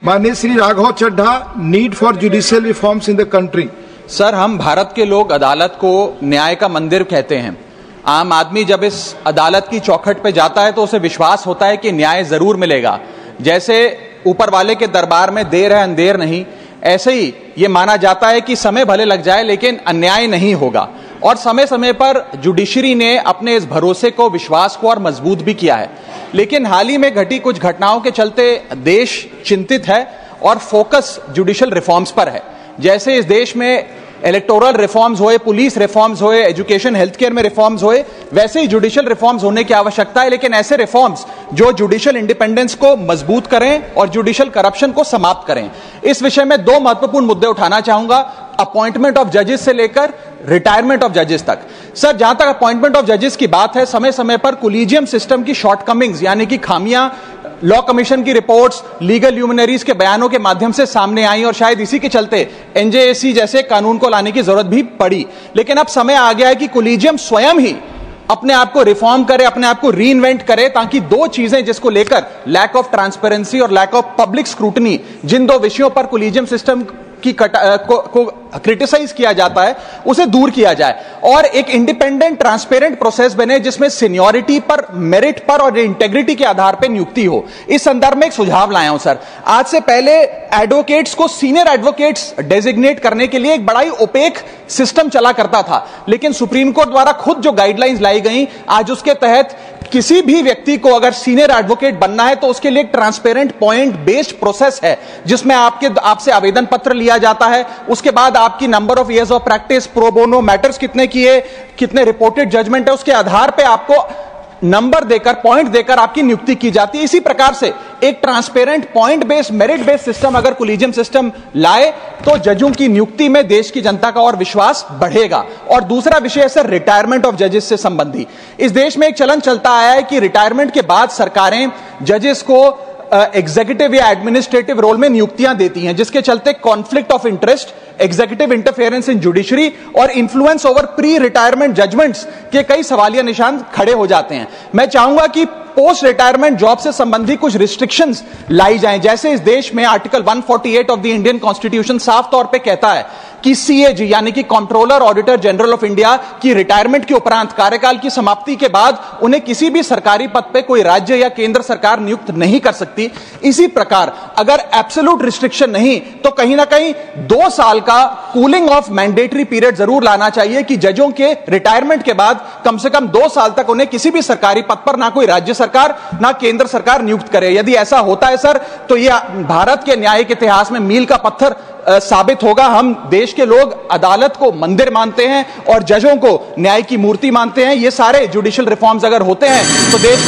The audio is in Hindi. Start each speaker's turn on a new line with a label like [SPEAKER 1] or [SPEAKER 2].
[SPEAKER 1] माननीय Shri Raghav Chadha, need for judicial reforms in the country.
[SPEAKER 2] Sir, हम भारत के लोग अदालत को न्याय का मंदिर कहते हैं। आम आदमी जब इस अदालत की चौखट पे जाता है तो उसे विश्वास होता है कि न्याय जरूर मिलेगा। जैसे ऊपर वाले के दरबार में देर है अंधेर नहीं, ऐसे ही ये माना जाता है कि समय भले लग जाए लेकिन अन्याय नहीं होगा। और समय समय पर जुडिशरी ने अपने इस भरोसे को, विश्वास को और मजबूत भी किया है। लेकिन हाल ही में घटी कुछ घटनाओं के चलते देश चिंतित है और फोकस जुडिशियल रिफॉर्म्स पर है। जैसे इस देश में इलेक्टोरल रिफॉर्म्स होए, पुलिस रिफॉर्म्स होए, एजुकेशन हेल्थ केयर में रिफॉर्म्स होए, वैसे ही जुडिशियल रिफॉर्म्स होने की आवश्यकता है। लेकिन ऐसे रिफॉर्म्स जो जुडिशियल इंडिपेंडेंस को मजबूत करें और जुडिशियल करप्शन को समाप्त करें। इस विषय में दो महत्वपूर्ण मुद्दे उठाना चाहूंगा, अपॉइंटमेंट ऑफ जजेस से लेकर रिटायरमेंट ऑफ जजेस तक। सर, जहां तक अपॉइंटमेंट ऑफ जजेस की बात है, समय समय पर कोलिजियम सिस्टम की शॉर्टकमिंग्स यानी कि खामियां लॉ कमीशन की रिपोर्ट्स, लीगल ल्यूमिनरीज के बयानों के माध्यम से सामने आई और शायद इसी के चलते एनजेएसी जैसे कानून को लाने की जरूरत भी पड़ी। लेकिन अब समय आ गया है कि कोलिजियम स्वयं ही अपने आप को रिफॉर्म करे, अपने आप को रीइन्वेंट करे, ताकि दो चीजें जिसको लेकर लैक ऑफ ट्रांसपेरेंसी और लैक ऑफ पब्लिक स्क्रूटनी, जिन दो विषयों पर कोलिजियम सिस्टम की को क्रिटिसाइज किया जाता है, उसे दूर किया जाए और एक इंडिपेंडेंट ट्रांसपेरेंट प्रोसेस बने जिसमें सीनियरिटी पर, मेरिट पर और इंटेग्रिटी के आधार पर नियुक्ति हो। इस संदर्भ में एक सुझाव लाया हूं सर। आज से पहले एडवोकेट्स को सीनियर एडवोकेट्स डेजिग्नेट करने के लिए एक बड़ा ही ओपेक सिस्टम चला करता था, लेकिन सुप्रीम कोर्ट द्वारा खुद जो गाइडलाइंस लाई गई, आज उसके तहत किसी भी व्यक्ति को अगर सीनियर एडवोकेट बनना है तो उसके लिए एक ट्रांसपेरेंट पॉइंट बेस्ड प्रोसेस है, जिसमें आपसे आवेदन पत्र लिया जाता है। उसके बाद आपकी number of years of practice, pro bono matters कितने किए, कितने रिपोर्टेड जजमेंट है, उसके आधार पे आपको नंबर देकर, पॉइंट देकर आपकी नियुक्ति की जाती है। इसी प्रकार से एक transparent point based, merit based system अगर कोलिजियम सिस्टम लाए तो जजों की नियुक्ति में देश की जनता का और विश्वास बढ़ेगा। और दूसरा विषय है सर, रिटायरमेंट ऑफ जजेस से संबंधी। इस देश में एक चलन चलता आया है कि रिटायरमेंट के बाद सरकारें जजेस को एग्जीक्यूटिव या एडमिनिस्ट्रेटिव रोल में नियुक्तियां देती हैं, जिसके चलते conflict of interest, executive interference in judiciary और influence over pre retirement judgments के कई सवालिया निशान खड़े हो जाते हैं। मैं चाहूंगा कि पोस्ट रिटायरमेंट जॉब से संबंधी कुछ रिस्ट्रिक्शंस लाई जाएं। जैसे इस देश में article 148 of the Indian constitution साफ तौर पे कहता है कि सीएजी यानी कि controller auditor general of India की रिटायरमेंट के उपरांत, कार्यकाल की समाप्ति के बाद उन्हें किसी भी सरकारी पद पे कोई राज्य या केंद्र सरकार नियुक्त नहीं कर सकती। इसी प्रकार अगर एब्सोल्यूट रिस्ट्रिक्शन नहीं तो कहीं ना कहीं 2 साल का कूलिंग ऑफ मैंडेटरी पीरियड जरूर लाना चाहिए कि जजों के रिटायरमेंट के बाद कम से कम 2 साल तक उन्हें किसी भी सरकारी पद पर ना कोई राज्य सरकार ना केंद्र सरकार नियुक्त करे। यदि ऐसा होता है सर तो यह भारत के न्यायिक इतिहास में मील का पत्थर साबित होगा। हम देश के लोग अदालत को मंदिर मानते हैं और जजों को न्याय की मूर्ति मानते हैं। ये सारे जुडिशियल रिफॉर्म्स अगर होते हैं तो देश